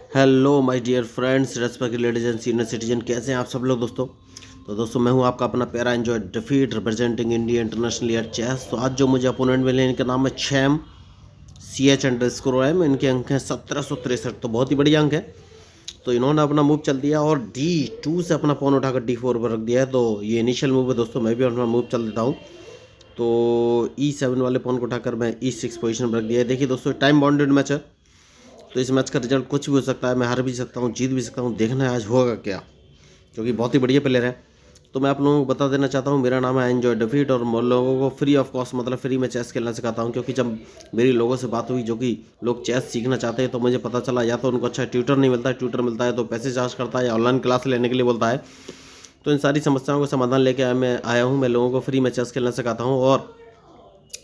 Hello my dear friends, respected ladies and senior citizen, कैसे हैं आप सब लोग दोस्तों। तो दोस्तों मैं हूं आपका अपना प्यारा enjoy defeat representing India international at chess. तो आज जो मुझे अपोनेंट मिले इनका नाम है छैम CH_M। इनके अंक हैं 1763, तो बहुत ही बढ़िया अंक है। तो इन्होंने अपना मूव चल दिया और D2 से अपना पॉन उठाकर D4 पर रख दिया है। तो ये इनिशियल मूव है दोस्तों, मैं भी अपना मूव चल देता हूँ। तो E7 वाले पॉन को उठाकर मैं E6 पोजीशन पर रख दिया है। देखिए दोस्तों, टाइम बाउंडेड मैच है, तो इस मैच का रिजल्ट कुछ भी हो सकता है। मैं हार भी सकता हूँ, जीत भी सकता हूँ। देखना है आज होगा क्या, क्योंकि बहुत ही बढ़िया प्लेयर है। तो मैं आप लोगों को बता देना चाहता हूँ, मेरा नाम है एंजॉय डिफीट और मैं लोगों को फ्री ऑफ कॉस्ट, मतलब फ्री में चेस खेलना सिखाता हूँ। क्योंकि जब मेरी लोगों से बात हुई जो कि लोग चेस सीखना चाहते हैं, तो मुझे पता चला या तो उनको अच्छा ट्यूटर नहीं मिलता है, ट्यूटर मिलता है तो पैसे चार्ज करता है, या ऑनलाइन क्लास लेने के लिए बोलता है। तो इन सारी समस्याओं का समाधान लेके मैं आया हूँ। मैं लोगों को फ्री में चेस खेलना सिखाता हूँ और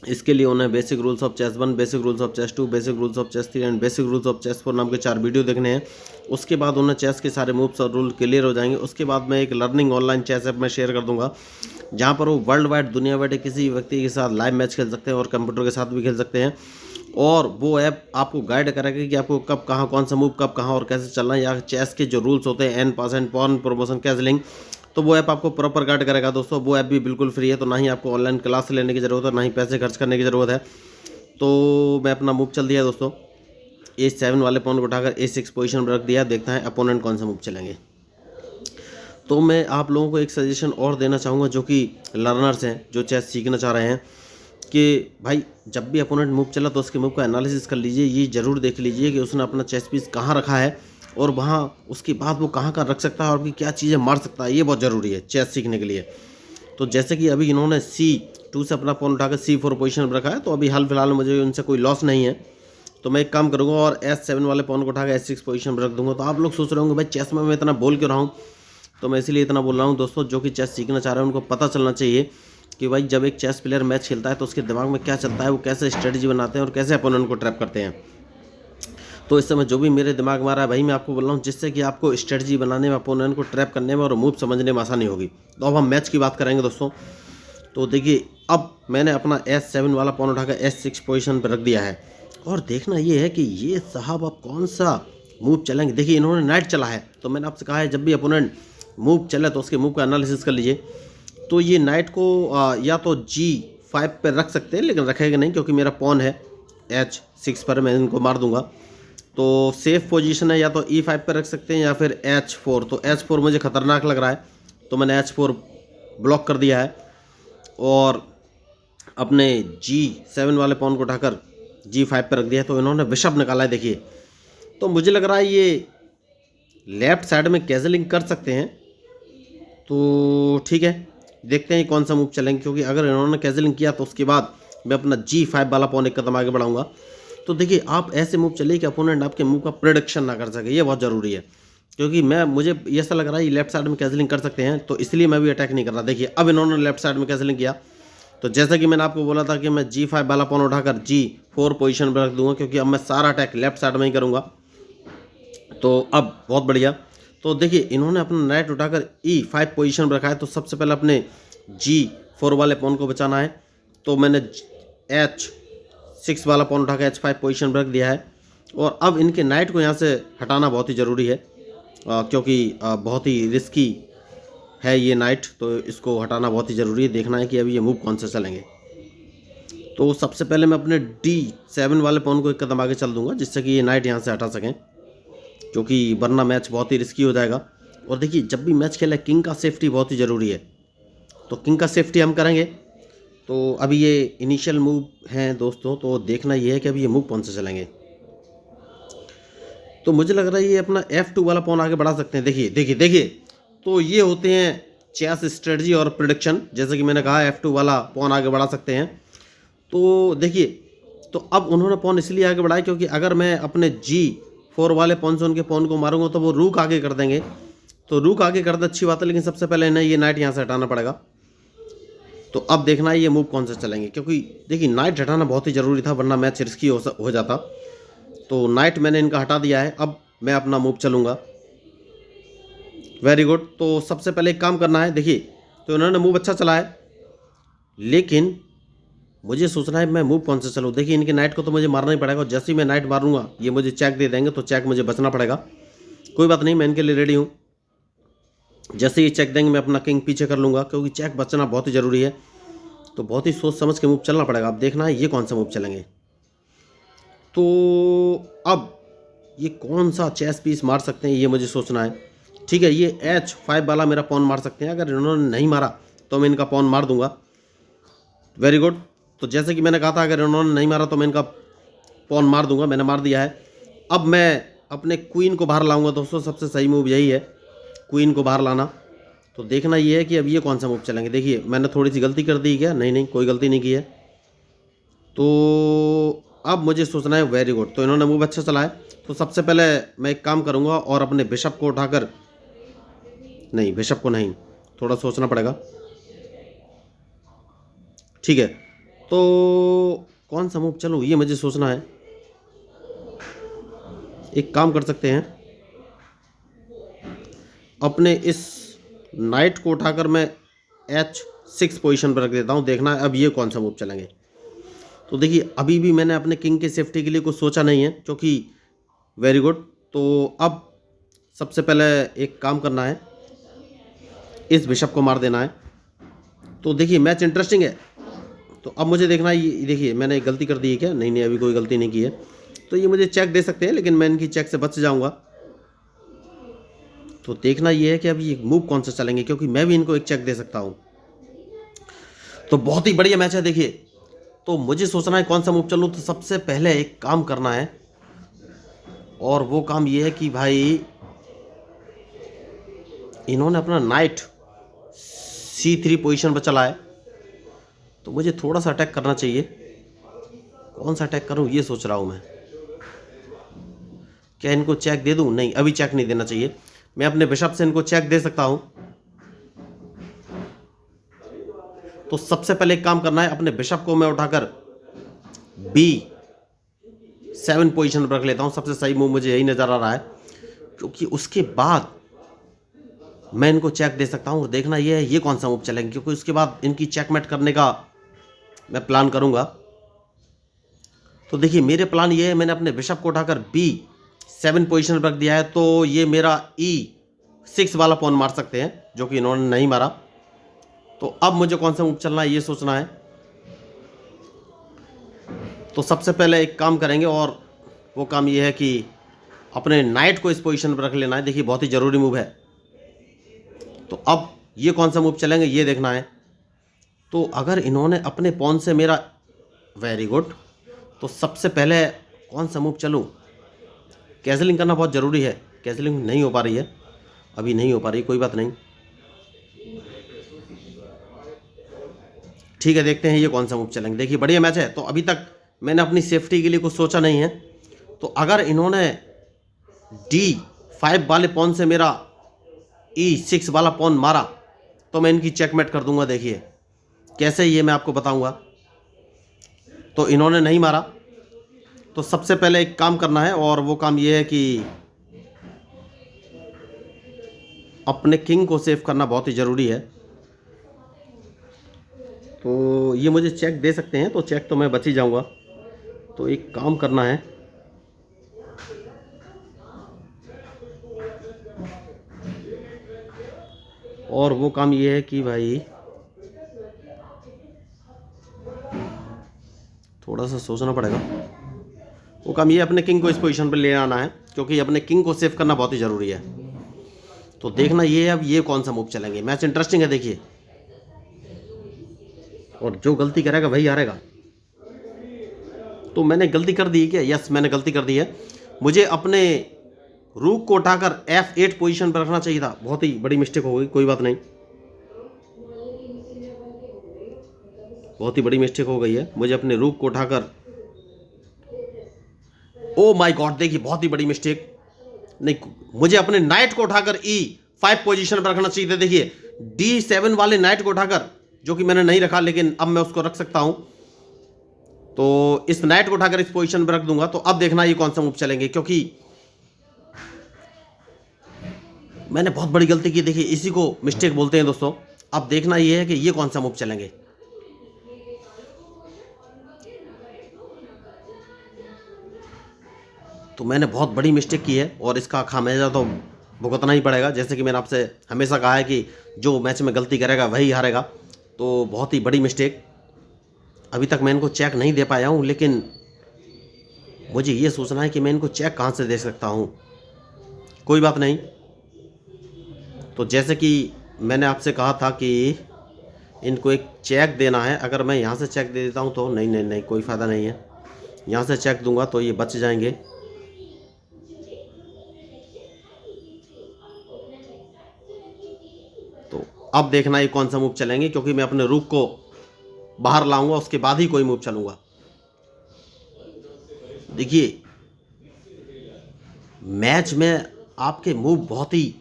इसके लिए उन्हें basic rules of chess 1, basic rules of chess 2, basic rules of chess 3 and basic rules of chess 4 नाम के 4 वीडियो देखने हैं। उसके बाद उन्हें चेस के सारे मूव्स और रूल क्लियर हो जाएंगे। उसके बाद मैं एक लर्निंग ऑनलाइन चेस ऐप में शेयर कर दूंगा, जहां पर वो वर्ल्ड वाइड दुनिया बैठे किसी व्यक्ति के साथ लाइव मैच खेल सकते हैं और कंप्यूटर के साथ भी खेल सकते हैं। और वो ऐप आपको गाइड करेगा कि आपको कब कहाँ कौन सा मूव कब कहाँ और कैसे चलना है, या चेस के जो रूल्स होते हैं en passant and pawn promotion castling, तो वो ऐप आपको प्रॉपर गाइड करेगा दोस्तों। वो ऐप भी बिल्कुल फ्री है, तो ना ही आपको ऑनलाइन क्लास लेने की ज़रूरत है, ना ही पैसे खर्च करने की ज़रूरत है। तो मैं अपना मूव चल दिया दोस्तों, A7 वाले पॉन को उठाकर A6 पोजीशन पर रख दिया। देखता है अपोनेंट कौन सा मूव चलेंगे। तो मैं आप लोगों को एक सजेशन और देना चाहूँगा, जो कि लर्नर्स हैं, जो चेस सीखना चाह रहे हैं, कि भाई जब भी अपोनेंट मूव चला तो उसके मूव का एनालिसिस कर लीजिए। ये जरूर देख लीजिए कि उसने अपना चेस पीस कहाँ रखा है और वहाँ उसके बाद वो कहाँ रख सकता है और भी क्या चीज़ें मार सकता है। ये बहुत ज़रूरी है चेस सीखने के लिए। तो जैसे कि अभी इन्होंने C2 से अपना पॉन उठाकर C4 पोजीशन पर रखा है, तो अभी हाल फिलहाल में मुझे उनसे कोई लॉस नहीं है। तो मैं एक काम करूँगा और S7 वाले पॉन को उठाकर S6 पोजीशन पर रख दूंगा। तो आप लोग सोच रहे होंगे भाई चेस में मैं इतना बोल क्यों रहा हूँ। तो मैं इसीलिए इतना बोल रहा हूँ दोस्तों, जो कि चेस सीखना चाह रहे हैं उनको पता चलना चाहिए कि भाई जब एक चेस प्लेयर मैच खेलता है तो उसके दिमाग में क्या चलता है, वो कैसे स्ट्रेटजी बनाते हैं और कैसे अपोनेंट को ट्रैप करते हैं। तो इस समय जो भी मेरे दिमाग में आ रहा है भाई मैं आपको बोल रहा हूँ, जिससे कि आपको स्ट्रेटजी बनाने में, अपोनेंट को ट्रैप करने में और मूव समझने में आसानी होगी। तो अब हम मैच की बात करेंगे दोस्तों। तो देखिए, अब मैंने अपना S7 वाला पॉन उठाकर S6 पोजीशन पर रख दिया है और देखना ये है कि ये साहब अब कौन सा मूव चलेंगे। देखिए इन्होंने नाइट चला है, तो मैंने आपसे कहा है जब भी अपोनेंट मूव चले तो उसके मूव का एनालिसिस कर लीजिए। तो ये नाइट को या तो G5 पर रख सकते हैं, लेकिन रखेगा नहीं क्योंकि मेरा पॉन है H6 पर, मैं इनको मार दूंगा। तो सेफ पोजीशन है, या तो E5 पर रख सकते हैं या फिर H4। तो H4 मुझे खतरनाक लग रहा है, तो मैंने H4 ब्लॉक कर दिया है और अपने G7 वाले पॉन को उठाकर G5 पर रख दिया है। तो इन्होंने बिशप निकाला है। देखिए, तो मुझे लग रहा है ये लेफ्ट साइड में कैजलिंग कर सकते हैं। तो ठीक है, देखते हैं कौन सा मूव चलेंगे, क्योंकि अगर इन्होंने कैजलिंग किया तो उसके बाद मैं अपना G5 वाला पॉन एक कदम आगे बढ़ाऊंगा। तो देखिए, आप ऐसे मूव चलिए कि अपोनेंट आपके मूव का प्रेडिक्शन ना कर सके। ये बहुत ज़रूरी है, क्योंकि मुझे ऐसा लग रहा है ये लेफ्ट साइड में कैजलिंग कर सकते हैं, तो इसलिए मैं भी अटैक नहीं कर रहा। देखिए अब इन्होंने लेफ्ट साइड में कैजलिंग किया, तो जैसा कि मैंने आपको बोला था कि मैं G5 वाला पॉन उठाकर G4 पोजीशन पर रख दूंगा, क्योंकि अब मैं सारा अटैक लेफ्ट साइड में ही करूंगा। तो अब बहुत बढ़िया। तो देखिए इन्होंने अपना नाइट उठाकर E5 पोजीशन पर रखा है, तो सबसे पहले अपने G4 वाले पॉन को बचाना है। तो मैंने H6 वाला पॉन उठाकर H5 पोजीशन पर रख दिया है और अब इनके नाइट को यहाँ से हटाना बहुत ही ज़रूरी है, क्योंकि बहुत ही रिस्की है ये नाइट, तो इसको हटाना बहुत ही ज़रूरी है। देखना है कि अभी ये मूव कौन से चलेंगे। तो सबसे पहले मैं अपने D7 वाले पॉन को एक कदम आगे चल दूंगा, जिससे कि ये नाइट यहाँ से हटा सकें, क्योंकि वरना मैच बहुत ही रिस्की हो जाएगा। और देखिए जब भी मैच खेले किंग का सेफ्टी बहुत ही ज़रूरी है, तो किंग का सेफ्टी हम करेंगे। तो अभी ये इनिशियल मूव हैं दोस्तों, तो देखना ये है कि अभी ये मूव कौन से चलेंगे। तो मुझे लग रहा है ये अपना F2 वाला पॉन आगे बढ़ा सकते हैं। देखिए देखिए देखिए, तो ये होते हैं चेस स्ट्रेटजी और प्रिडिक्शन। जैसे कि मैंने कहा F2 वाला पॉन आगे बढ़ा सकते हैं। तो देखिए, तो अब उन्होंने पॉन इसलिए आगे बढ़ाया क्योंकि अगर मैं अपने G4 वाले पॉन से उनके पॉन को मारूंगा तो वो रूक आगे कर देंगे। तो रूक आगे कर दे अच्छी बात है, लेकिन सबसे पहले इन्हें ये नाइट यहाँ से हटाना पड़ेगा। तो अब देखना है ये मूव कौन से चलेंगे, क्योंकि देखिए नाइट हटाना बहुत ही ज़रूरी था, वरना मैच रिस्की हो जाता। तो नाइट मैंने इनका हटा दिया है, अब मैं अपना मूव चलूँगा। Very good. तो सबसे पहले एक काम करना है। देखिए, तो इन्होंने मूव अच्छा चला है, लेकिन मुझे सोचना है मैं मूव कौन सा चलूँ। देखिए इनके नाइट को तो मुझे मारना ही पड़ेगा, और जैसे ही मैं नाइट मारूंगा ये मुझे चेक दे देंगे, तो चेक मुझे बचना पड़ेगा। कोई बात नहीं, मैं इनके लिए रेडी हूँ। जैसे ही चेक देंगे मैं अपना किंग पीछे कर लूँगा, क्योंकि चेक बचना बहुत ही ज़रूरी है। तो बहुत ही सोच समझ के मूव चलना पड़ेगा। अब देखना है ये कौन सा मूव चलेंगे। तो अब ये कौन सा चेस पीस मार सकते हैं ये मुझे सोचना है। ठीक है, ये H5 वाला मेरा पॉन मार सकते हैं। अगर इन्होंने नहीं मारा तो मैं इनका पॉन मार दूंगा। Very good. तो जैसे कि मैंने कहा था, अगर इन्होंने नहीं मारा तो मैं इनका पॉन मार दूंगा। मैंने मार दिया है। अब मैं अपने क्वीन को बाहर लाऊंगा दोस्तों। सबसे सही मूव यही है, क्वीन को बाहर लाना। तो देखना ये है कि अब ये कौन सा मूव चलेंगे। देखिए मैंने थोड़ी सी गलती कर दी क्या? नहीं नहीं, कोई गलती नहीं की है। तो अब मुझे सोचना है। Very good. तो इन्होंने मूव अच्छा चला है। तो सबसे पहले मैं एक काम करूंगा और अपने बिशप को उठाकर, नहीं बिशप को नहीं, थोड़ा सोचना पड़ेगा। ठीक है, तो कौन सा मूव चलूं ये मुझे सोचना है। एक काम कर सकते हैं, अपने इस नाइट को उठाकर मैं H6 पोजीशन पर रख देता हूं। देखना है अब ये कौन सा मूव चलेंगे। तो देखिए अभी भी मैंने अपने किंग के सेफ्टी के लिए कुछ सोचा नहीं है, क्योंकि वेरी गुड। तो अब सबसे पहले एक काम करना है, इस बिशप को मार देना है। तो देखिए मैच इंटरेस्टिंग है। तो अब मुझे देखना है, ये देखिए मैंने एक गलती कर दी है क्या? नहीं नहीं, अभी कोई गलती नहीं की है। तो ये मुझे चेक दे सकते हैं, लेकिन मैं इनकी चेक से बच जाऊंगा। तो देखना ये है कि अब ये मूव कौन सा चलेंगे, क्योंकि मैं भी इनको एक चेक दे सकता हूँ। तो बहुत ही बढ़िया मैच है। देखिए तो मुझे सोचना है कौन सा मूव चलूँ। तो सबसे पहले एक काम करना है, और वो काम ये है कि भाई इन्होंने अपना नाइट C3 पोजीशन पर चला है। तो मुझे थोड़ा सा अटैक करना चाहिए। कौन सा अटैक करूं ये सोच रहा हूं मैं। क्या इनको चेक दे दूं? नहीं, अभी चेक नहीं देना चाहिए। मैं अपने बिशप से इनको चेक दे सकता हूं। तो सबसे पहले एक काम करना है, अपने बिशप को मैं उठाकर B7 पोजीशन पर रख लेता हूं। सबसे सही मूव मुझे यही नजर आ रहा है, क्योंकि उसके बाद मैं इनको चेक दे सकता हूं। और देखना ये है ये कौन सा मूव चलेंगे, क्योंकि उसके बाद इनकी चेकमेट करने का मैं प्लान करूंगा। तो देखिए मेरे प्लान ये है, मैंने अपने बिशप को उठाकर B7 पोजीशन पर रख दिया है। तो ये मेरा E6 वाला पॉन मार सकते हैं, जो कि इन्होंने नहीं मारा। तो अब मुझे कौन सा मूव चलना है ये सोचना है। तो सबसे पहले एक काम करेंगे, और वो काम ये है कि अपने नाइट को इस पोजीशन पर रख लेना है। देखिए बहुत ही ज़रूरी मूव है। तो अब ये कौन सा मूव चलेंगे ये देखना है। तो अगर इन्होंने अपने पॉन से मेरा, वेरी गुड। तो सबसे पहले कौन सा मूव चलूँ? कैसलिंग करना बहुत ज़रूरी है। कैसलिंग नहीं हो पा रही है, अभी नहीं हो पा रही, कोई बात नहीं। ठीक है, देखते हैं ये कौन सा मूव चलेंगे। देखिए बढ़िया मैच है। तो अभी तक मैंने अपनी सेफ्टी के लिए कुछ सोचा नहीं है। तो अगर इन्होंने D5 वाले पॉन से मेरा E6 वाला पॉन मारा तो मैं इनकी चेकमेट कर दूंगा। देखिए कैसे, ये मैं आपको बताऊंगा। तो इन्होंने नहीं मारा। तो सबसे पहले एक काम करना है, और वो काम ये है कि अपने किंग को सेव करना बहुत ही ज़रूरी है। तो ये मुझे चेक दे सकते हैं, तो चेक तो मैं बच ही जाऊंगा। तो एक काम करना है, और वो काम ये है कि भाई थोड़ा सा सोचना पड़ेगा। वो काम ये अपने किंग को इस पोजीशन पर ले आना है, क्योंकि अपने किंग को सेव करना बहुत ही ज़रूरी है। तो देखना ये है अब ये कौन सा मूव चलेंगे। मैच इंटरेस्टिंग है देखिए, और जो गलती करेगा वही हारेगा। तो मैंने गलती कर दी क्या? यस, मैंने गलती कर दी है। मुझे अपने रूक को उठाकर F8 पोजीशन पर रखना चाहिए था। बहुत ही बड़ी मिस्टेक हो गई, कोई बात नहीं, बहुत ही बड़ी मिस्टेक हो गई है। मुझे अपने रूक को उठाकर, ओ माय गॉड, देखिए बहुत ही बड़ी मिस्टेक। नहीं, मुझे अपने नाइट को उठाकर E5 पोजीशन पर रखना चाहिए था। देखिए D7 वाले नाइट को उठाकर, जो कि मैंने नहीं रखा, लेकिन अब मैं उसको रख सकता हूं। तो इस नाइट को उठाकर इस पोजीशन पर रख दूंगा। तो अब देखना ये कौन सा मूव चलेंगे, क्योंकि मैंने बहुत बड़ी गलती की। देखिए इसी को मिस्टेक बोलते हैं दोस्तों। अब देखना ये है कि ये कौन सा मूव चलेंगे। तो मैंने बहुत बड़ी मिस्टेक की है और इसका खामियाजा तो भुगतना ही पड़ेगा। जैसे कि मैंने आपसे हमेशा कहा है कि जो मैच में गलती करेगा वही हारेगा, तो बहुत ही बड़ी मिस्टेक। अभी तक मैं इनको चेक नहीं दे पाया हूँ, लेकिन मुझे ये सोचना है कि मैं इनको चेक कहाँ से दे सकता हूँ। कोई बात नहीं। तो जैसे कि मैंने आपसे कहा था कि इनको एक चेक देना है। अगर मैं यहाँ से चेक दे देता हूँ तो नहीं नहीं नहीं, कोई फ़ायदा नहीं है। यहाँ से चेक दूंगा तो ये बच जाएंगे। तो अब देखना ये कौन सा मूव चलेंगे, क्योंकि मैं अपने रूक को बाहर लाऊंगा, उसके बाद ही कोई मूव चलूंगा। देखिए, मैच में आपके मूव बहुत ही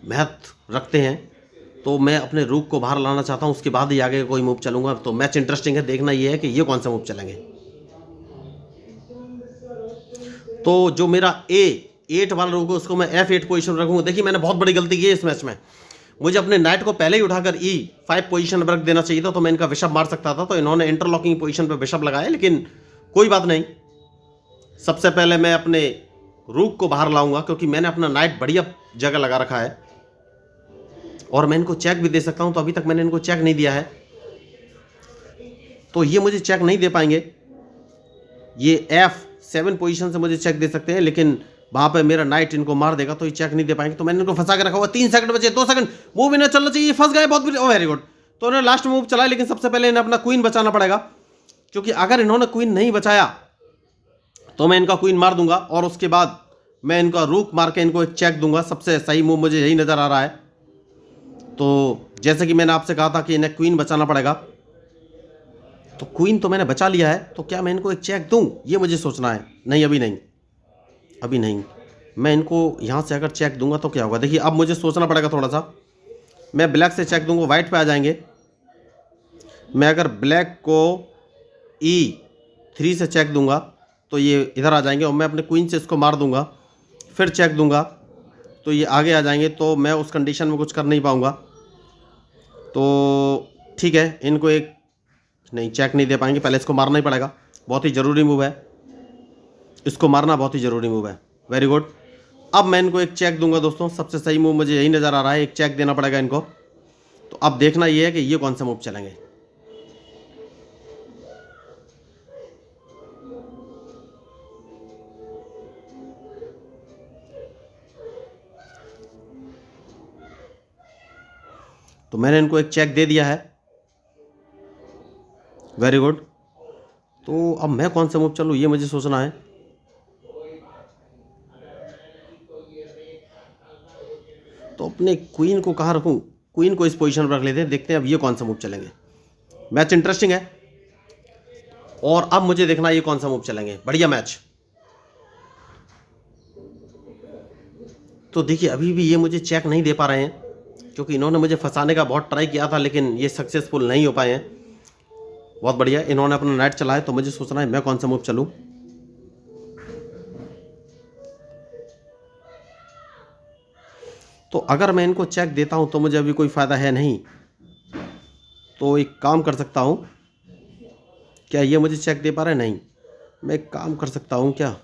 महत्व रखते हैं, तो मैं अपने रूक को बाहर लाना चाहता हूं, उसके बाद ही आगे कोई मूव चलूंगा। तो मैच इंटरेस्टिंग है, देखना ये है कि ये कौन सा मूव चलेंगे। तो जो मेरा A8 वाला रूक है उसको मैं F8 पोजीशन पर रखूंगा। देखिए, मैंने बहुत बड़ी गलती की है इस मैच में। मुझे अपने नाइट को पहले ही उठाकर E5 पोजीशन पर रख देना चाहिए था, तो मैं इनका बिशप मार सकता था। तो इन्होंने इंटरलॉकिंग पोजीशन पर बिशप लगाया, लेकिन कोई बात नहीं। सबसे पहले मैं अपने रूक को बाहर लाऊंगा, क्योंकि मैंने अपना नाइट बढ़िया जगह लगा रखा है और मैं इनको चेक भी दे सकता हूं। तो अभी तक मैंने इनको चेक नहीं दिया है, तो ये मुझे चेक नहीं दे पाएंगे। ये F7 पोजीशन से मुझे चेक दे सकते हैं, लेकिन वहां पे मेरा नाइट इनको मार देगा, तो ये चेक नहीं दे पाएंगे। तो मैंने इनको फंसा के रखा हुआ। 3 सेकंड बचे, 2 सेकंड, मूव इन्हें चलना चाहिए। फंस गए, बहुत वेरी गुड। तो उन्होंने लास्ट मूव चलाया, लेकिन सबसे पहले इन्हें अपना क्वीन बचाना पड़ेगा, क्योंकि अगर इन्होंने क्वीन नहीं बचाया तो मैं इनका क्वीन मार दूंगा और उसके बाद मैं इनका रूक मार के इनको एक चेक दूंगा। सबसे सही मूव मुझे यही नजर आ रहा है। तो जैसे कि मैंने आपसे कहा था कि इन्हें क्वीन बचाना पड़ेगा, तो क्वीन तो मैंने बचा लिया है, तो क्या मैं इनको एक चेक दूं, ये मुझे सोचना है। नहीं, अभी नहीं, अभी नहीं। मैं इनको यहाँ से अगर चेक दूंगा तो क्या होगा। देखिए, अब मुझे सोचना पड़ेगा थोड़ा सा। मैं ब्लैक से चेक दूंगा, वाइट पे आ जाएंगे। मैं अगर ब्लैक को E3 से चेक दूंगा तो ये इधर आ जाएंगे, और मैं अपने क्वीन से इसको मार दूंगा, फिर चेक दूंगा तो ये आगे आ जाएंगे। तो मैं उस कंडीशन में कुछ कर नहीं पाऊंगा। तो ठीक है, इनको एक नहीं, चेक नहीं दे पाएंगे। पहले इसको मारना ही पड़ेगा, बहुत ही ज़रूरी मूव है। इसको मारना बहुत ही ज़रूरी मूव है। Very good. अब मैं इनको एक चेक दूंगा दोस्तों। सबसे सही मूव मुझे यही नज़र आ रहा है, एक चेक देना पड़ेगा इनको। तो अब देखना ये है कि ये कौन सा मूव चलेंगे। तो मैंने इनको एक चेक दे दिया है। Very good. तो अब मैं कौन सा मूव चलूँ, ये मुझे सोचना है। तो अपने क्वीन को कहाँ रखूँ, क्वीन को इस पोजीशन पर रख लेते हैं। देखते हैं अब ये कौन सा मूव चलेंगे। मैच इंटरेस्टिंग है, और अब मुझे देखना ये कौन सा मूव चलेंगे। बढ़िया मैच। तो देखिए, अभी भी ये मुझे चेक नहीं दे पा रहे हैं, क्योंकि इन्होंने मुझे फंसाने का बहुत ट्राई किया था, लेकिन ये सक्सेसफुल नहीं हो पाए हैं। बहुत बढ़िया, इन्होंने अपना नाइट चला है। तो मुझे सोचना है मैं कौन सा मूव चलूं। तो अगर मैं इनको चेक देता हूं तो मुझे अभी कोई फ़ायदा है नहीं। तो एक काम कर सकता हूं, क्या ये मुझे चेक दे पा रहे हैं? नहीं। मैं एक काम कर सकता हूं क्या,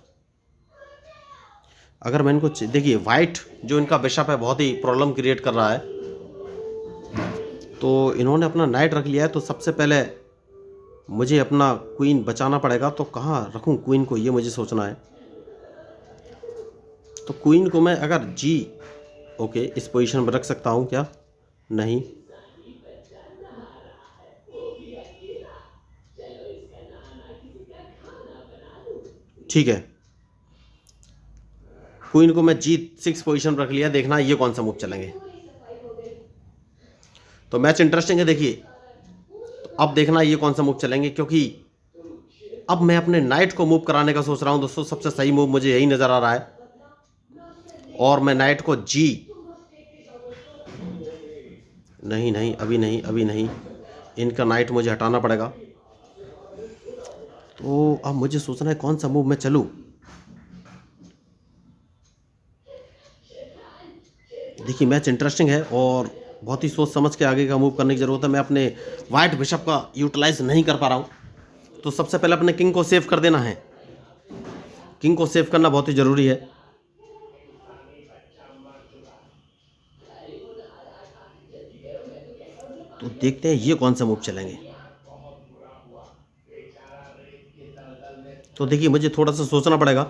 अगर मैं इनको देखिए, वाइट जो इनका बिशप है बहुत ही प्रॉब्लम क्रिएट कर रहा है। तो इन्होंने अपना नाइट रख लिया है, तो सबसे पहले मुझे अपना क्वीन बचाना पड़ेगा। तो कहाँ रखूँ क्वीन को, ये मुझे सोचना है। तो क्वीन को मैं अगर ओके इस पोजीशन पर रख सकता हूँ क्या? नहीं। ठीक है, क्वीन को मैं G6 पोजीशन पर रख लिया। देखना ये कौन सा मूव चलेंगे। तो मैच इंटरेस्टिंग है। देखिए, तो अब देखना ये कौन सा मूव चलेंगे, क्योंकि अब मैं अपने नाइट को मूव कराने का सोच रहा हूं दोस्तों। सबसे सही मूव मुझे यही नजर आ रहा है, और मैं नाइट को नहीं नहीं, अभी नहीं, अभी नहीं। इनका नाइट मुझे हटाना पड़ेगा। तो अब मुझे सोचना है कौन सा मूव मैं चलूं। देखिए, मैच इंटरेस्टिंग है और बहुत ही सोच समझ के आगे का मूव करने की ज़रूरत है। मैं अपने वाइट बिशप का यूटिलाइज नहीं कर पा रहा हूँ। तो सबसे पहले अपने किंग को सेव कर देना है। किंग को सेव करना बहुत ही ज़रूरी है। तो देखते हैं ये कौन सा मूव चलेंगे। तो देखिए मुझे थोड़ा सा सोचना पड़ेगा।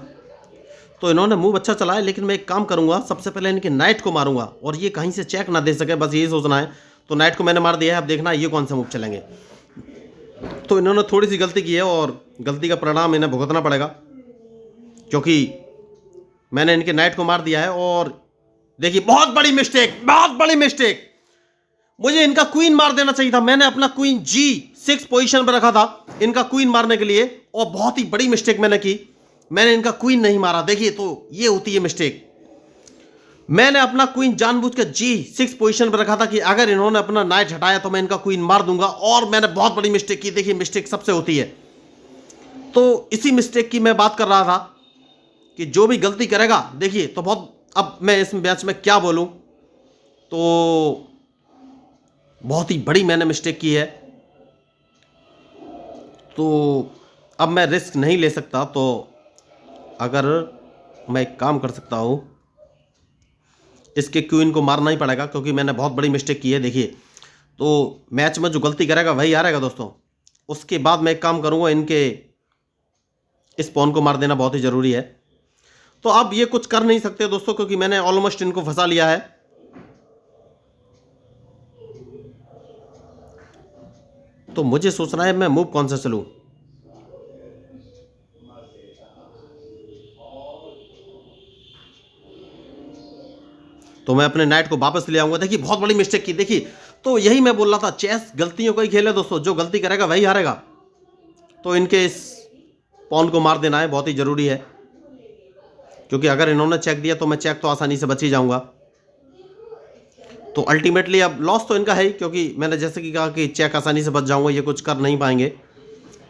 तो इन्होंने मूव अच्छा चला है, लेकिन मैं एक काम करूंगा, सबसे पहले इनके नाइट को मारूंगा और ये कहीं से चेक ना दे सके, बस यही सोचना है। तो नाइट को मैंने मार दिया है, अब देखना ये कौन सा मूव चलेंगे। तो इन्होंने थोड़ी सी गलती की है और गलती का परिणाम इन्हें भुगतना पड़ेगा, क्योंकि मैंने इनके नाइट को मार दिया है। और देखिए बहुत बड़ी मिस्टेक, बहुत बड़ी मिस्टेक। मुझे इनका क्वीन मार देना चाहिए था। मैंने अपना क्वीन G6 पोजीशन पर रखा था इनका क्वीन मारने के लिए, और बहुत ही बड़ी मिस्टेक मैंने की। मैंने इनका क्वीन नहीं मारा। देखिए तो ये होती है मिस्टेक। मैंने अपना क्वीन जानबूझ कर G6 पोजीशन पर रखा था कि अगर इन्होंने अपना नाइट हटाया तो मैं इनका क्वीन मार दूंगा, और मैंने बहुत बड़ी मिस्टेक की। देखिए मिस्टेक सबसे होती है। तो इसी मिस्टेक की मैं बात कर रहा था कि जो भी गलती करेगा, देखिए तो बहुत, अब मैं इस मैच में क्या बोलूं, तो बहुत ही बड़ी मैंने मिस्टेक की है। तो अब मैं रिस्क नहीं ले सकता। तो अगर मैं एक काम कर सकता हूं, इसके क्वीन को मारना ही पड़ेगा, क्योंकि मैंने बहुत बड़ी मिस्टेक की है। देखिए तो मैच में जो गलती करेगा वही हारेगा दोस्तों। उसके बाद मैं एक काम करूंगा, इनके इस पॉन को मार देना बहुत ही ज़रूरी है। तो अब ये कुछ कर नहीं सकते दोस्तों, क्योंकि मैंने ऑलमोस्ट इनको फंसा लिया है। तो मुझे सोचना है मैं मूव कौन सा चलूं। तो मैं अपने नाइट को वापस ले आऊंगा। देखिए बहुत बड़ी मिस्टेक की। देखिए तो यही मैं बोल रहा था, चेस गलतियों का ही खेल है दोस्तों, जो गलती करेगा वही हारेगा। तो इनके इस पॉन को मार देना है, बहुत ही ज़रूरी है, क्योंकि अगर इन्होंने चेक दिया तो मैं चेक तो आसानी से बच ही जाऊंगा। तो अल्टीमेटली अब लॉस तो इनका है ही, क्योंकि मैंने जैसे कि कहा कि चेक आसानी से बच जाऊंगा, ये कुछ कर नहीं पाएंगे।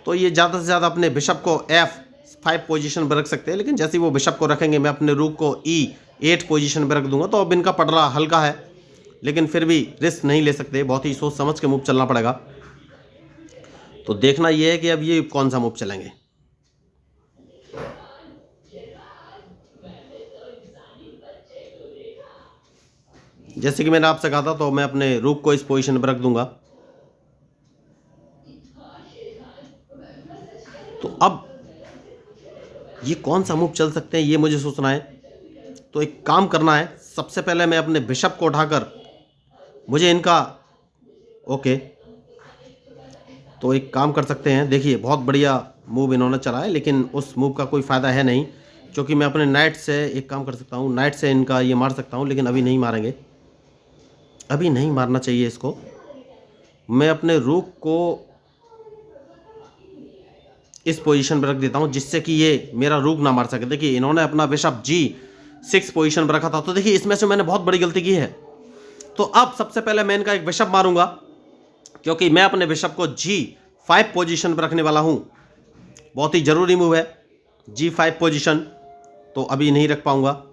तो ये ज़्यादा से ज़्यादा अपने बिशप को F5 पोजीशन पर रख सकते हैं, लेकिन जैसे ही वो बिशप को रखेंगे मैं अपने रूक को E8 पोजीशन पर रख दूंगा। तो अब इनका पटरा हल्का है, लेकिन फिर भी रिस्क नहीं ले सकते, बहुत ही सोच समझ के मूव चलना पड़ेगा। तो देखना यह है कि अब ये कौन सा मूव चलेंगे। जैसे कि मैंने आपसे कहा था, तो मैं अपने रूक को इस पोजीशन पर रख दूंगा। तो अब ये कौन सा मूव चल सकते हैं ये मुझे सोचना है। तो एक काम करना है, सबसे पहले मैं अपने बिशप को उठाकर, मुझे इनका, ओके, तो एक काम कर सकते हैं। देखिए बहुत बढ़िया मूव इन्होंने चला है, लेकिन उस मूव का कोई फ़ायदा है नहीं, क्योंकि मैं अपने नाइट से एक काम कर सकता हूँ, नाइट से इनका ये मार सकता हूँ, लेकिन अभी नहीं मारेंगे, अभी नहीं मारना चाहिए इसको। मैं अपने रूक को इस पोजीशन पर रख देता हूँ, जिससे कि ये मेरा रूक ना मार सके। देखिए इन्होंने अपना बिशप G6 पोजीशन पर रखा था। तो देखिए इसमें से मैंने बहुत बड़ी गलती की है। तो अब सबसे पहले मैं इनका एक बिशप मारूंगा, क्योंकि मैं अपने बिशप को G5 पोजीशन पर रखने वाला हूं। बहुत ही ज़रूरी मूव है G5 पोजीशन, तो अभी नहीं रख पाऊंगा।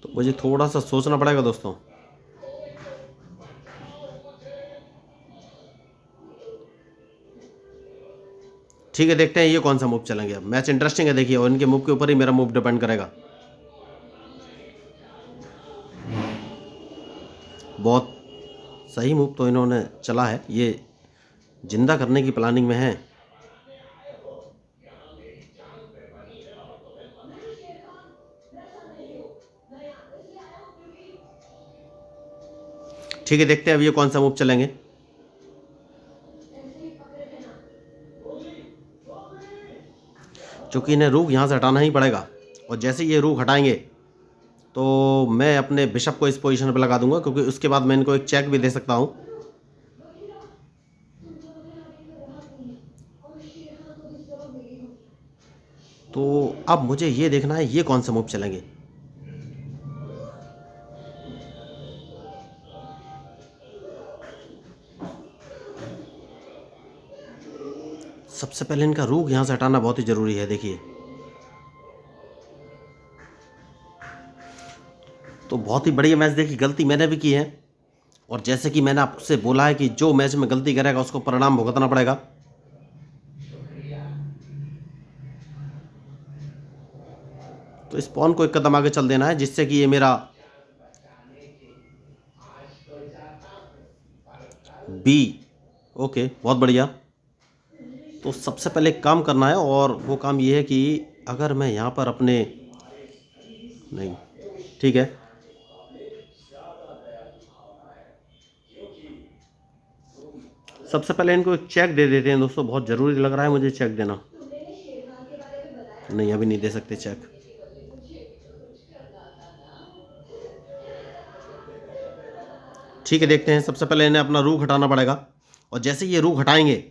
तो मुझे थोड़ा सा सोचना पड़ेगा दोस्तों। ठीक है, देखते हैं ये कौन सा मूव चलेंगे। अब मैच इंटरेस्टिंग है देखिए, और इनके मूव के ऊपर ही मेरा मूव डिपेंड करेगा। बहुत सही मूव तो इन्होंने चला है, ये जिंदा करने की प्लानिंग में है। ठीक है, देखते हैं अब ये कौन सा मूव चलेंगे। क्योंकि इन्हें रूक यहाँ से हटाना ही पड़ेगा, और जैसे ये रूक हटाएंगे तो मैं अपने बिशप को इस पोजीशन पर लगा दूंगा, क्योंकि उसके बाद मैं इनको एक चेक भी दे सकता हूँ। तो अब मुझे ये देखना है ये कौन सा मूव चलेंगे। सबसे पहले इनका रूख यहाँ से हटाना बहुत ही ज़रूरी है। देखिए तो बहुत ही बढ़िया मैच। देखिए गलती मैंने भी की है, और जैसे कि मैंने आपसे बोला है कि जो मैच में गलती करेगा उसको परिणाम भुगतना पड़ेगा। तो इस पॉन को एक कदम आगे चल देना है, जिससे कि ये मेरा बी। ओके, बहुत बढ़िया। तो सबसे पहले एक काम करना है, और वो काम ये है कि अगर मैं यहाँ पर अपने नहीं, ठीक है, सबसे पहले इनको एक चेक दे देते हैं दोस्तों। बहुत ज़रूरी लग रहा है मुझे चेक देना। नहीं, अभी नहीं दे सकते चेक। ठीक है, देखते हैं। सबसे पहले इन्हें अपना रूख हटाना पड़ेगा, और जैसे ये रूख हटाएंगे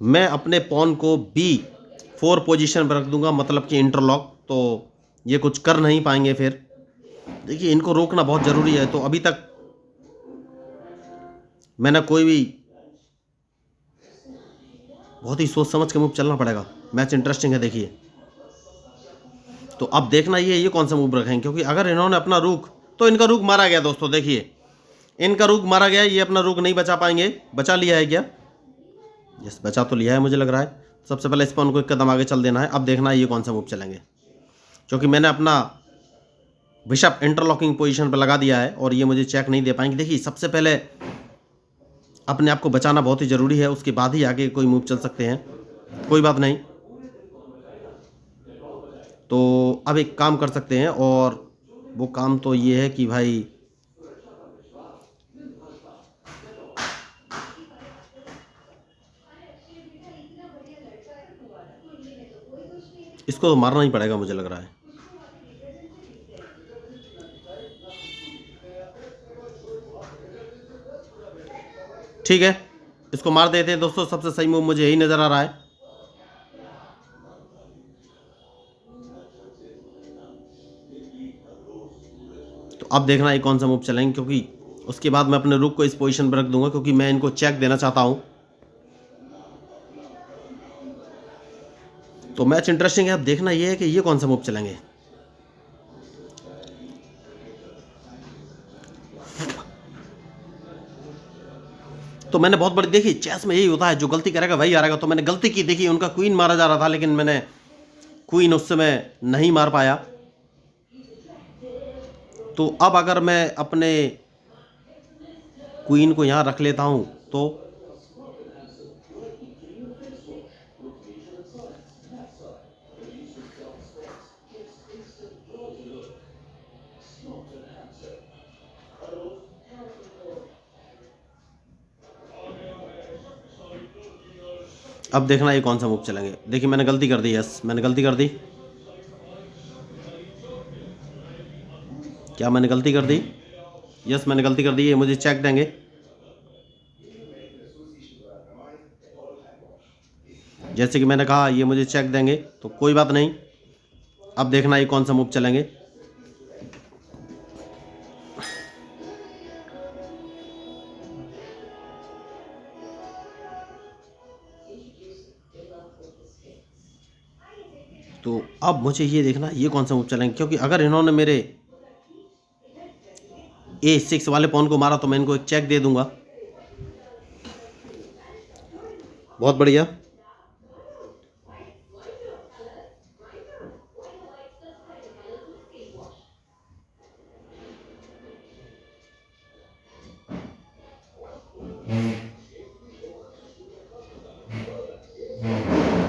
मैं अपने पॉन को B4 पोजीशन पर रख दूंगा, मतलब कि इंटरलॉक। तो ये कुछ कर नहीं पाएंगे फिर। देखिए इनको रोकना बहुत ज़रूरी है। तो अभी तक मैंने कोई भी, बहुत ही सोच समझ के मूव चलना पड़ेगा। मैच इंटरेस्टिंग है। देखिए तो अब देखना ये कौन सा मूव रखेंगे, क्योंकि अगर इन्होंने अपना रुख, तो इनका रुख मारा गया दोस्तों। देखिए इनका रुख मारा गया, ये अपना रुख नहीं बचा पाएंगे। बचा लिया है क्या? यस, बचा तो लिया है मुझे लग रहा है। सबसे पहले इस पॉन को एक कदम आगे चल देना है। अब देखना है ये कौन सा मूव चलेंगे, क्योंकि मैंने अपना बिशप इंटरलॉकिंग पोजीशन पर लगा दिया है, और ये मुझे चेक नहीं दे पाएंगे। देखिए सबसे पहले अपने आप को बचाना बहुत ही ज़रूरी है, उसके बाद ही आगे कोई मूव चल सकते हैं। कोई बात नहीं, तो अब एक काम कर सकते हैं, और वो काम तो ये है कि भाई इसको तो मारना ही पड़ेगा मुझे लग रहा है। ठीक है, इसको मार देते हैं दोस्तों। सबसे सही मूव मुझे यही नज़र आ रहा है। तो अब देखना ये कौन सा मूव चलेंगे, क्योंकि उसके बाद मैं अपने रुक को इस पोजीशन पर रख दूंगा, क्योंकि मैं इनको चेक देना चाहता हूं। तो मैच इंटरेस्टिंग है। अब देखना ये है कि ये कौन सा मूव चलेंगे। तो मैंने बहुत बड़ी, देखी चेस में यही होता है, जो गलती करेगा वही हारेगा। तो मैंने गलती की। देखिए उनका क्वीन मारा जा रहा था, लेकिन मैंने क्वीन उस समय नहीं मार पाया। तो अब अगर मैं अपने क्वीन को यहाँ रख लेता हूँ, तो अब देखना ये कौन सा मूव चलेंगे। देखिए मैंने गलती कर दी। यस, मैंने गलती कर दी। क्या मैंने गलती कर दी? यस, मैंने गलती कर दी। ये मुझे चेक देंगे। जैसे कि मैंने कहा ये मुझे चेक देंगे, तो कोई बात नहीं। अब देखना ये कौन सा मूव चलेंगे। तो अब मुझे ये देखना ये कौन सा मूव चलेंगे, क्योंकि अगर इन्होंने मेरे A6 वाले पॉन को मारा तो मैं इनको एक चेक दे दूंगा। बहुत बढ़िया।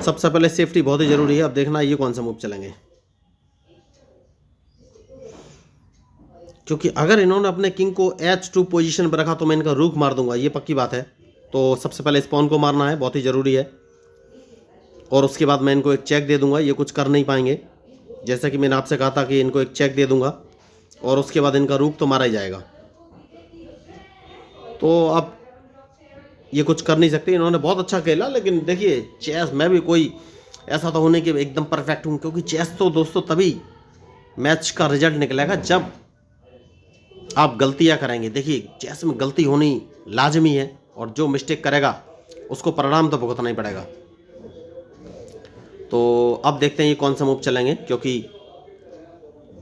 सबसे पहले सेफ्टी बहुत ही जरूरी है। अब देखना ये कौन सा मूव चलेंगे, क्योंकि अगर इन्होंने अपने किंग को H2 पोजीशन पर रखा तो मैं इनका रुख मार दूंगा, ये पक्की बात है। तो सबसे पहले स्पॉन को मारना है, बहुत ही ज़रूरी है, और उसके बाद मैं इनको एक चेक दे दूंगा। ये कुछ कर नहीं पाएंगे, जैसा कि मैंने आपसे कहा था कि इनको एक चेक दे दूंगा, और उसके बाद इनका रुख तो मारा ही जाएगा। तो अब ये कुछ कर नहीं सकते। इन्होंने बहुत अच्छा खेला, लेकिन देखिए चेस में भी कोई ऐसा तो होने कि एकदम परफेक्ट हूँ, क्योंकि चेस तो दोस्तों तभी मैच का रिजल्ट निकलेगा जब आप गलतियां करेंगे। देखिए चेस में गलती होनी लाजमी है, और जो मिस्टेक करेगा उसको परिणाम तो भुगतना ही पड़ेगा। तो अब देखते हैं ये कौन सा मूव चलेंगे, क्योंकि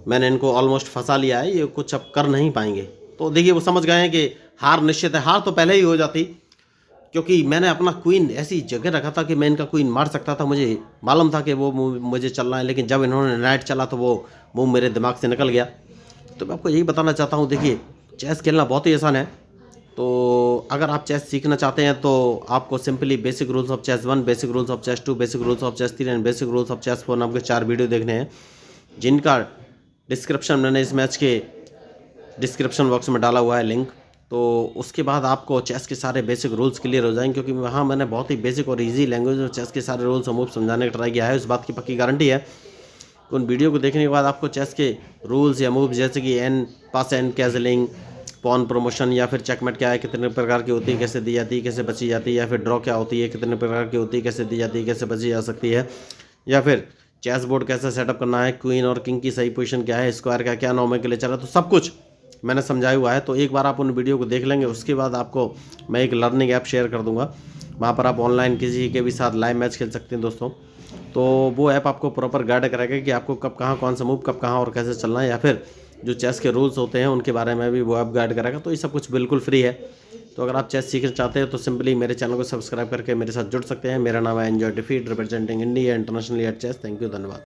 मैंने इनको ऑलमोस्ट फंसा लिया है, ये कुछ अब कर नहीं पाएंगे। तो देखिए वो समझ गए हैं कि हार निश्चित है, हार तो पहले ही हो जाती, क्योंकि मैंने अपना क्वीन ऐसी जगह रखा था कि मैं इनका क्वीन मार सकता था, मुझे मालूम था कि वो मूव मुझे चलना है, लेकिन जब इन्होंने नाइट चला तो वो मूव मेरे दिमाग से निकल गया। तो मैं आपको यही बताना चाहता हूँ, देखिए चेस खेलना बहुत ही आसान है। तो अगर आप चेस सीखना चाहते हैं तो आपको simply basic rules of chess 1, basic rules of chess 2, basic rules of chess 3 and basic rules of chess 4 नाम के 4 वीडियो देखने हैं, जिनका डिस्क्रिप्शन मैंने इस मैच के डिस्क्रिप्शन बॉक्स में डाला हुआ है लिंक। तो उसके बाद आपको चेस के सारे बेसिक रूल्स क्लियर हो जाएंगे, क्योंकि वहाँ मैंने बहुत ही बेसिक और इजी लैंग्वेज में चेस के सारे रूल्स और मूव समझाने का ट्राई किया है। उस बात की पक्की गारंटी है कि उन वीडियो को देखने के बाद आपको चेस के रूल्स या मूव जैसे कि en passant and castling, pawn promotion या फिर चेकमेट क्या है, कितने प्रकार की होती है, कैसे दी जाती है, कैसे बची जाती है, या फिर ड्रॉ क्या होती है, कितने प्रकार की होती है, कैसे दी जाती है, कैसे बची जा सकती है, या फिर चेस बोर्ड कैसे सेटअप करना है, क्वीन और किंग की सही पोजीशन क्या है, स्क्वायर का क्या नॉमेनक्लेचर है, तो सब कुछ मैंने समझाया हुआ है। तो एक बार आप उन वीडियो को देख लेंगे, उसके बाद आपको मैं एक लर्निंग ऐप शेयर कर दूंगा, वहाँ पर आप ऑनलाइन किसी के भी साथ लाइव मैच खेल सकते हैं दोस्तों। तो वो ऐप आपको प्रॉपर गाइड करेगा कि आपको कब कहाँ कौन सा मूव कब कहाँ और कैसे चलना है, या फिर जो चेस के रूल्स होते हैं उनके बारे में भी वो ऐप गाइड करेगा। तो ये सब कुछ बिल्कुल फ्री है। तो अगर आप चेस सीखना चाहते हैं तो सिंपली मेरे चैनल को सब्सक्राइब करके मेरे साथ जुड़ सकते हैं। मेरा नाम है enjoy defeat, representing India internationally at chess. Thank you, धन्यवाद।